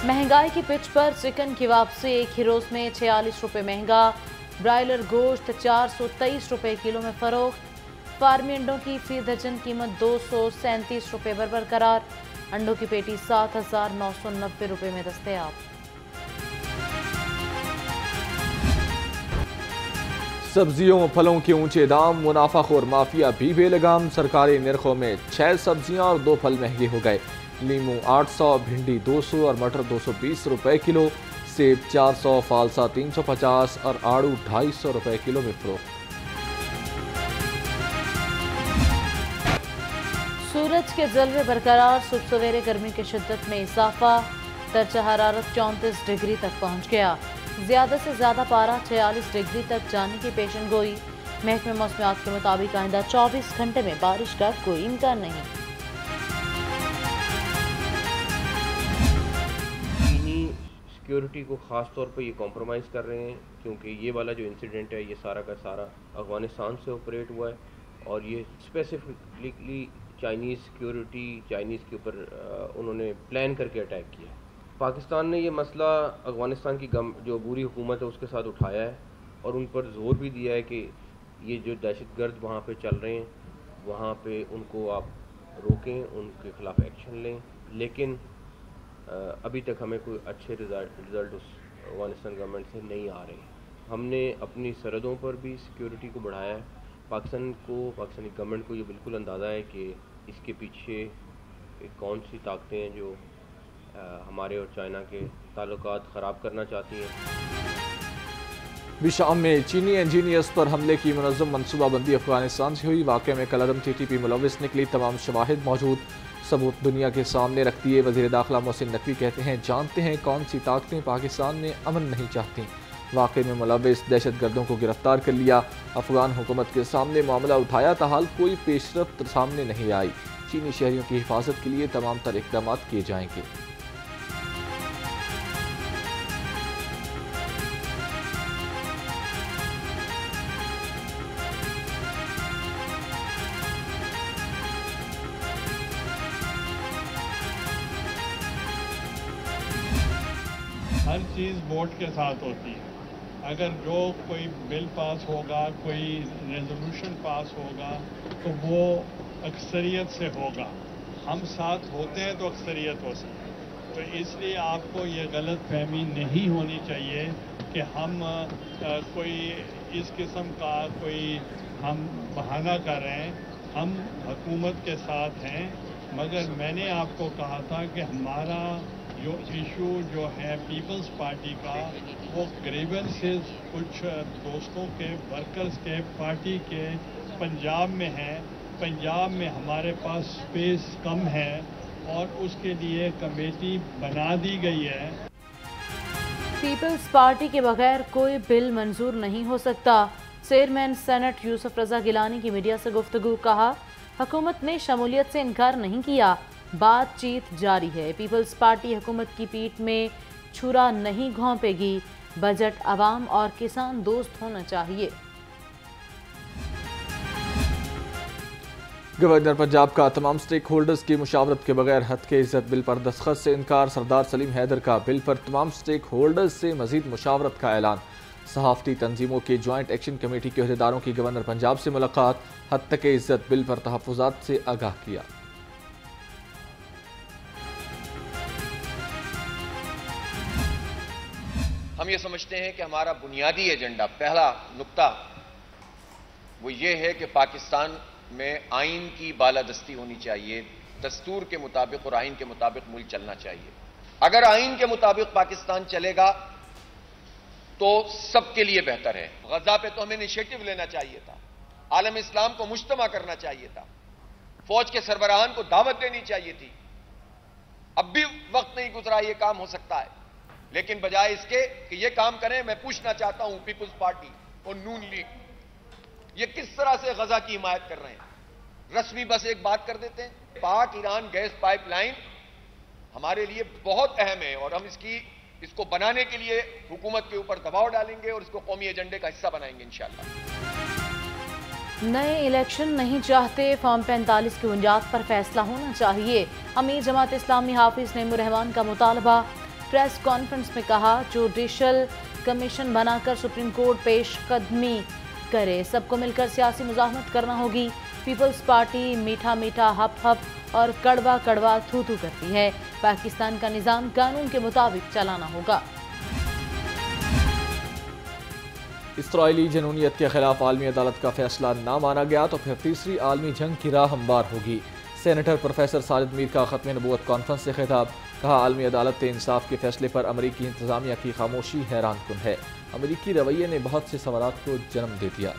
महंगाई की पिच पर चिकन की वापसी, एक ही रोज में 46 रुपये महंगा। ब्रायलर गोश्त 423 रुपये किलो में फरोख्त। फार्मी अंडों की फी दर्जन कीमत 237 रुपये पर बरकरार। अंडों की पेटी 7,990 रुपये में दस्तयाब। सब्जियों और फलों के ऊंचे दाम, मुनाफाखोर माफिया भी बेलगाम। सरकारी निर्खों में 6 सब्जियां और 2 फल महंगे हो गए। लीमू 800, भिंडी 200 और मटर 220 रुपए किलो। सेब 400, फालसा 350 और आड़ू 250 रुपए किलो में फरोख्त। सूरज के जलवे बरकरार, सुबह सवेरे गर्मी की शिद्दत में इजाफा। दर्जा हरारत 34 डिग्री तक पहुंच गया। ज्यादा से ज्यादा पारा 46 डिग्री तक जाने की पेशन गोई। महकमे मौसमियात के मुताबिक आइंदा 24 घंटे में बारिश का कोई इम्कान नहीं। सिक्योरिटी को ख़ास तौर पे ये कॉम्प्रोमाइज़ कर रहे हैं, क्योंकि ये वाला जो इंसिडेंट है ये सारा का सारा अफ़गानिस्तान से ऑपरेट हुआ है और ये स्पेसिफिकली चाइनीज़ सिक्योरिटी, चाइनीज़ के ऊपर उन्होंने प्लान करके अटैक किया। पाकिस्तान ने ये मसला अफ़गानिस्तान की जो बुरी हुकूमत है उसके साथ उठाया है और उन पर ज़ोर भी दिया है कि ये जो दहशतगर्द वहाँ पे चल रहे हैं वहाँ पे उनको आप रोकें, उनके ख़िलाफ़ एक्शन लें। लेकिन अभी तक हमें कोई अच्छे रिज़ल्ट उस अफ़गानिस्तान गवर्नमेंट से नहीं आ रहे। हमने अपनी सरहदों पर भी सिक्योरिटी को बढ़ाया है। पाकिस्तानी गवर्नमेंट को ये बिल्कुल अंदाज़ा है कि इसके पीछे कौन सी ताकतें हैं जो हमारे और चाइना के ताल्लुकात ख़राब करना चाहती हैं। शाम में चीनी इंजीनियर्स पर हमले की मुनज़्ज़म मनसूबाबंदी अफगानिस्तान से हुई। वाक़े में कलअदम TTP मुलविस निकली, तमाम शवाहिद मौजूद, सबूत दुनिया के सामने रख दिए। वज़ीर दाखिला मोहसिन नकवी कहते हैं, जानते हैं कौन सी ताकतें पाकिस्तान में अमन नहीं चाहती। वाक़े में मुलविस दहशतगर्दों को गिरफ्तार कर लिया। अफगान हुकूमत के सामने मामला उठाया, ताहाल कोई पेशरफ्त सामने नहीं आई। चीनी शहरियों की हिफाजत के लिए तमाम तर इक़दाम किए जाएंगे। हर चीज़ वोट के साथ होती है। अगर जो कोई बिल पास होगा, कोई रेजोल्यूशन पास होगा तो वो अक्सरियत से होगा। हम साथ होते हैं तो अक्सरियत हो सकती है। तो इसलिए आपको ये गलत फहमी नहीं होनी चाहिए कि हम कोई इस किस्म का कोई हम बहाना कर रहे हैं। हम हुकूमत के साथ हैं, मगर मैंने आपको कहा था कि हमारा जो इशू जो है पीपल्स पार्टी का, वो ग्रीवेंसेस कुछ दोस्तों के, वर्कर्स के, पार्टी के पंजाब में हैं। पंजाब में हमारे पास स्पेस कम है और उसके लिए कमेटी बना दी गई है। पीपल्स पार्टी के बगैर कोई बिल मंजूर नहीं हो सकता। चेयरमैन सेनेट यूसुफ रजा गिलानी की मीडिया से गुफ्तगू, कहा हुकूमत ने शमूलियत से इनकार नहीं किया, बातचीत जारी है। पीपल्स पार्टी हुकूमत की पीठ में छुरा नहीं घोंपेगी। बजट आवाम और किसान दोस्त होना चाहिए। गवर्नर पंजाब का तमाम स्टेक होल्डर्स की मुशावरत के बगैर हद के इज्जत बिल पर दस्तखत से इनकार। सरदार सलीम हैदर का बिल पर तमाम स्टेक होल्डर्स से मजीद मुशावरत का ऐलान। सहाफ़ती तंजीमों की ज्वाइंट एक्शन कमेटी के अहदेदारों की गवर्नर पंजाब से मुलाकात। हद तक इज्जत बिल पर तहफ़्फ़ुज़ात से आगाह किया। हम ये समझते हैं कि हमारा बुनियादी एजेंडा, पहला नुक्ता वो ये है कि पाकिस्तान में आइन की बालादस्ती होनी चाहिए। दस्तूर के मुताबिक और आइन के मुताबिक मुल्क चलना चाहिए। अगर आइन के मुताबिक पाकिस्तान चलेगा तो सबके लिए बेहतर है। गजा पे तो हमें इनिशिएटिव लेना चाहिए था, आलम इस्लाम को मुज्तमा करना चाहिए था, फौज के सरबराहान को दावत देनी चाहिए थी। अब भी वक्त नहीं गुजरा, यह काम हो सकता है, लेकिन बजाय इसके कि यह काम करें, मैं पूछना चाहता हूं पीपुल्स पार्टी और नून लीग ये किस तरह से गजा की हिमायत कर रहे हैं। रस्मी बस एक बात कर देते हैं, पाक ईरान गैस पाइपलाइन हमारे लिए बहुत अहम है और हम इसको बनाने के लिए हुकूमत के ऊपर दबाव डालेंगे और इसको कौमी एजेंडे का हिस्सा बनाएंगे इंशाअल्लाह। नए इलेक्शन नहीं चाहते, फॉर्म 45 की बुनियाद पर फैसला होना चाहिए। अमीर जमात इस्लामी हाफिज नईमुर रहमान का मुतालबा। प्रेस कॉन्फ्रेंस में कहा, जुडिशल कमीशन बनाकर सुप्रीम कोर्ट पेश कदमी करे, सबको मिलकर सियासी मुजाहमत करना होगी। पीपल्स पार्टी मीठा मीठा हप हप और कड़वा कड़वा थू थू करती है। पाकिस्तान का निजाम कानून के मुताबिक चलाना होगा। इसराइली जनूनियत के खिलाफ आलमी अदालत का फैसला ना माना गया तो फिर तीसरी आलमी जंग की राह हमवार होगी। सेनेटर प्रोफेसर साजिद मीर का खत्म नबूवत कॉन्फ्रेंस से खिताब, कहा आलमी अदालत इंसाफ के फैसले पर अमरीकी इंतजामिया की खामोशी हैरान कुन है। अमरीकी रवैये ने बहुत से सवालात को जन्म दे दिया।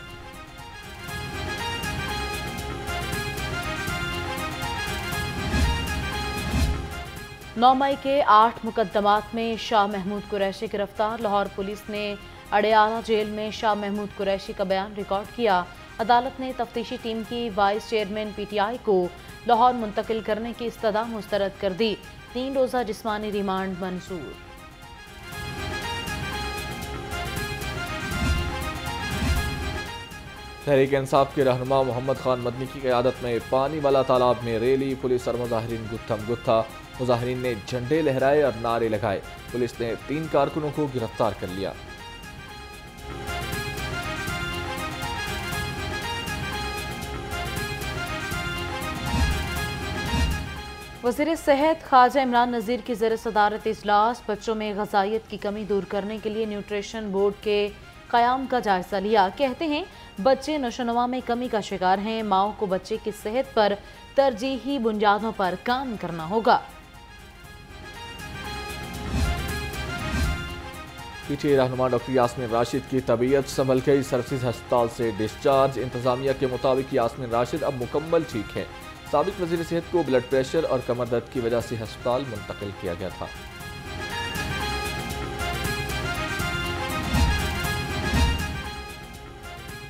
9 मई के 8 मुकदमात में शाह महमूद कुरैशी गिरफ्तार। लाहौर पुलिस ने अडयाला जेल में शाह महमूद कुरैशी का बयान रिकॉर्ड किया। अदालत ने तफ्तीशी टीम की वाइस चेयरमैन PTI को लाहौर मुंतकिल करने की इस्तदा मुस्तरद कर दी। 3 रोज़ा जिस्मानी रिमांड मंजूर। तहरीक इंसाफ के रहनुमा मोहम्मद खान मदनी की क़यादत में पानी वाला तालाब में रैली, पुलिस और मुजाहिरीन गुत्थम गुत्था। मुजाहिरीन ने झंडे लहराए और नारे लगाए। पुलिस ने 3 कारकुनों को गिरफ्तार कर लिया। वज़ीर सेहत ख्वाजा इमरान नज़ीर की ज़ेर सदारत इजलास, बच्चों में ग़िज़ाइयत की कमी दूर करने के लिए न्यूट्रिशन बोर्ड के क़याम का जायज़ा लिया। कहते हैं बच्चे नशोनुमा में कमी का शिकार हैं, माओ को बच्चे की सेहत पर तरजीही बुनियादों पर काम करना होगा। PTA रहनुमा डॉक्टर यास्मीन राशिद की तबीयत संभल गई, सर्विसेज अस्पताल से डिस्चार्ज। इंतजामिया के मुताबिक यास्मीन राशिद अब मुकम्मल ठीक है। साबिक वज़ीर सेहत को ब्लड प्रेशर और कमर दर्द की वजह से अस्पताल मुंतकिल किया गया था।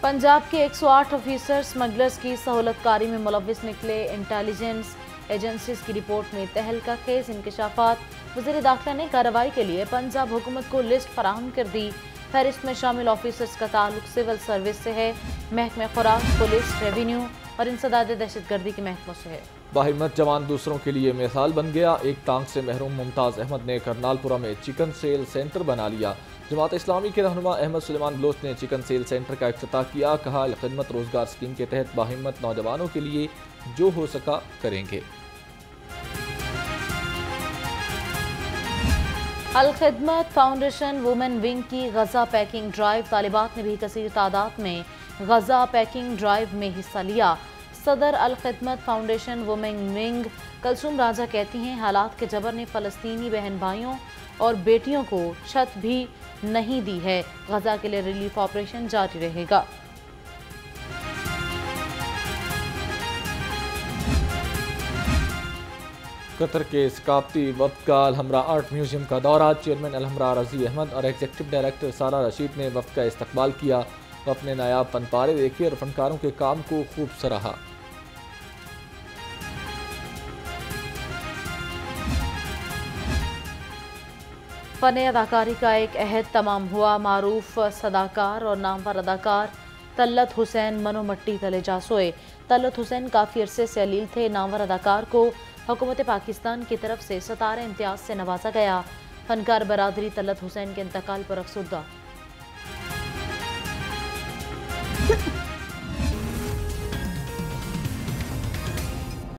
पंजाब के 108 ऑफिसर स्मगलर्स की सहूलतकारी में मुलव्विस निकले। इंटेलिजेंस एजेंसीज की रिपोर्ट में तहलका खेज इंकशाफात। वज़ीर दाखिला ने कार्रवाई के लिए पंजाब हुकूमत को लिस्ट फराहम कर दी। फहरिस्त में शामिल ऑफिसर्स का ताल्लुक सिविल सर्विस से है, महकमे खुराक, पुलिस, रेवेन्यू और इंसदाद दहशतगर्दी के महकमों से है। बाहिम्मत जवान दूसरों के लिए मिसाल बन गया। एक टांग से महरूम मुमताज़ अहमद ने करनालपुरा में चिकन सेल सेंटर बना लिया। जमात इस्लामी के रहनुमा अहमद सुलेमान बलोच ने चिकन सेल सेंटर का इफ्तिताह किया। कहा खिदमत रोजगार स्कीम के तहत बाहिम्मत नौजवानों के लिए जो हो सका करेंगे। अल खिदमत फाउंडेशन वुमेन विंग की गजा पैकिंग ड्राइव। तालिबात ने भी कसीर तादाद में गजा पैकिंग ड्राइव में हिस्सा लिया। सदर अल खिदमत फाउंडेशन वुमेन विंग कलसूम राजा कहती हैं हालात के जबर ने फ़लस्तीनी बहन भाइयों और बेटियों को छत भी नहीं दी है। गजा के लिए रिलीफ ऑपरेशन जारी रहेगा। कतर के सकाफती वफ्द का अलहमरा आर्ट म्यूजियम का दौरा। चेयरमैन अलहमरा रजी अहमद और एग्जीक्यूटिव डायरेक्टर सारा रशीद ने वफ्द का इस्तकबाल किया। वफ्द ने नायाब फनपारे देखे और फनकारों के काम को खूब सराहा। फ़न अदाकारी का एक अहद तमाम हुआ। मारूफ सदाकार और नामवर अदाकार तल्लत हुसैन मनो मट्टी तले जा सोए। तल्लत हुसैन काफ़ी अरसे से अलील थे। नामवर अदाकार को हुकूमत पाकिस्तान की तरफ से सितारे इम्तियाज से नवाजा गया। फनकार बरादरी तल्लत हुसैन के इंतकाल पर अफसुर्दा।